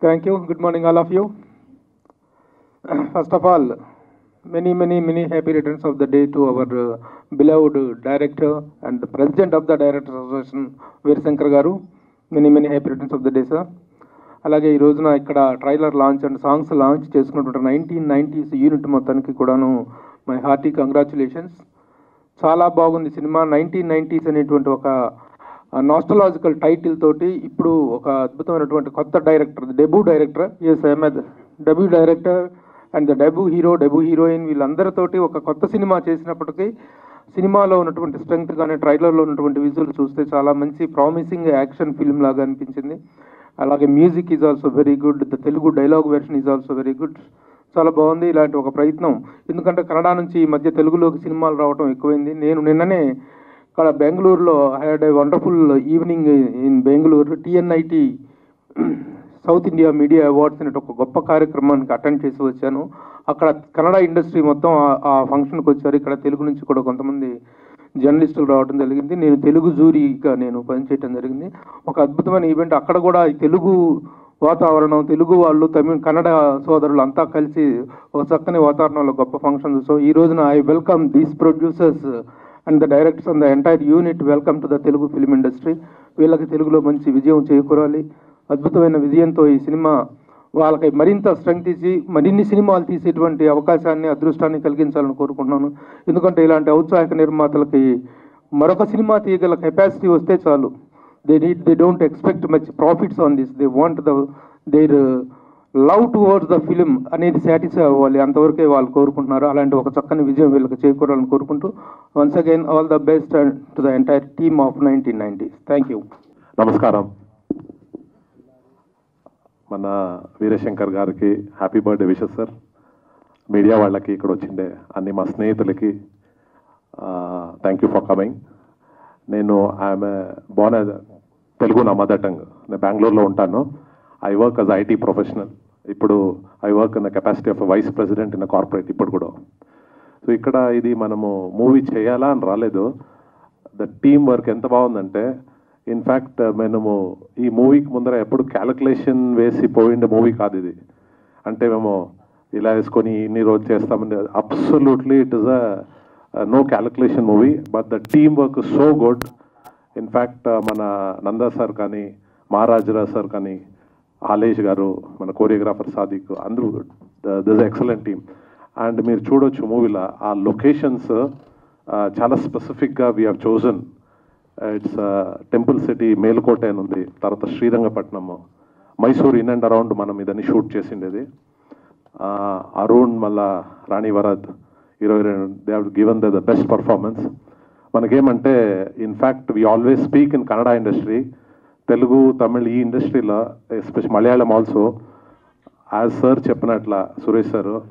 Thank you. Good morning, all of you. First of all, many happy returns of the day to our beloved director and the president of the Directors Association, Veer Shankar Garu. Many happy returns of the day, sir. అలాగే ఈ రోజున ఇక్కడ trailer launch and songs launch చేసుకున్నటువంటి 1990s unit మొత్తానికి కూడాను my hearty congratulations. చాలా బాగుంది cinema. 1990s అనేటువంటి ఒక నాస్టలాజికల్ టైటిల్ తోటి ఇప్పుడు ఒక అద్భుతమైనటువంటి కొత్త director, debut director, S Ahmed, debut director and the debut hero, debut heroine వీళ్ళందరితోటి ఒక కొత్త సినిమా చేసినప్పటికీ సినిమాలో ఉన్నటువంటి స్ట్రెంగ్త్ కానీ ట్రైలర్లో ఉన్నటువంటి విజువల్ చూస్తే చాలా మంచి ప్రామిసింగ్ యాక్షన్ ఫిల్మ్ లాగా అనిపించింది. అలాగే music is also very good, the Telugu dialogue version is also very good. చాలా బాగుంది ఇలాంటి ఒక ప్రయత్నం. ఎందుకంటే కన్నడ నుంచి ఈ మధ్య తెలుగులోకి సినిమాలు రావడం ఎక్కువైంది. నేను నిన్ననే ఇక్కడ బెంగళూరులో had a wonderful evening in Bengaluru. TNIT south India media awards అనే ఒక గొప్ప కార్యక్రమానికి అటెండ్ చేసి వచ్చాను. అక్కడ కన్నడ ఇండస్ట్రీ మొత్తం ఆ ఫంక్షన్కి వచ్చారు. ఇక్కడ తెలుగు నుంచి కూడా కొంతమంది జర్నలిస్టులు రావడం జరిగింది. నేను తెలుగు జూరీగా నేను పనిచేయడం జరిగింది. ఒక అద్భుతమైన ఈవెంట్. అక్కడ కూడా ఈ తెలుగు వాతావరణం, తెలుగు వాళ్ళు, కన్నడ సోదరులు అంతా కలిసి ఒక చక్కని వాతావరణంలో గొప్ప ఫంక్షన్. సో ఈ రోజున I welcome these producers and the directors and the entire unit. Welcome to the Telugu film industry. వీళ్ళకి తెలుగులో మంచి విజయం చేకూరాలి. అద్భుతమైన విజయంతో ఈ సినిమా వాళ్ళకి మరింత స్ట్రెంగ్త్ ఇచ్చి మరిన్ని సినిమాలు తీసేటువంటి అవకాశాన్ని, అదృష్టాన్ని కలిగించాలని కోరుకుంటున్నాను. ఎందుకంటే ఇలాంటి ఔత్సాహిక నిర్మాతలకి మరొక సినిమా తీయగల కెపాసిటీ వస్తే చాలు. They don't expect much profits on this. They want there love towards the film అనేది సాటిస్ఫై అవ్వాలి. అంతవరకే వాళ్ళు కోరుకుంటున్నారు. అలాంటి ఒక చక్కని విజయం వీళ్ళకి చేకూరాలని కోరుకుంటూ once again all the best to the entire team of 1990s. Thank you. నమస్కారం. మన వీరశంకర్ గారికి happy birthday wishes sir. Media వాళ్ళకి, ఇక్కడ వచ్చిండే అన్ని మా స్నేహితులకి థ్యాంక్ యూ ఫర్ కమింగ్. నేను ఐఎమ్ బోర్న్ తెలుగు నా మదర్ టంగ్. నేను బెంగళూరులో ఉంటాను. I work as IT professional. ఇప్పుడు I work in the capacity of vice president in corporate ఇప్పుడు కూడా. సో ఇక్కడ ఇది మనము మూవీ చేయాలా అని రాలేదు. ద టీమ్ వర్క్ ఎంత బాగుందంటే, ఇన్ఫ్యాక్ట్ మనము ఈ మూవీకి ముందర ఎప్పుడు క్యాలిక్యులేషన్ వేసి పోయిండే మూవీ కాదు ఇది. అంటే మేము ఇలా వేసుకొని ఇన్ని రోజు చేస్తామని absolutely it is no calculation movie. But the team work so good. In fact మన నందా సార్ కానీ, మహారాజరాజ్ సార్ కానీ, ఆలేష్ గారు, మన కోరియోగ్రాఫర్ సాదిక్, అందరూ దిస్ ఎక్సలెంట్ టీమ్. అండ్ మీరు చూడొచ్చు మూవీలో ఆ లొకేషన్స్ చాలా స్పెసిఫిక్గా we have chosen. It's temple city Melukote అని ఉంది, తర్వాత Srirangapatna, Mysore in and around మనం ఇదని షూట్ చేసిండేది. అరుణ్, మళ్ళా Rani Varad, 22 they have given the best performance. మనకేమంటే in fact we always speak in Kannada industry, Telugu, Tamil ఈ ఇండస్ట్రీలో, special Malayalam also. As sir చెప్పినట్ల సురేష్ సార్,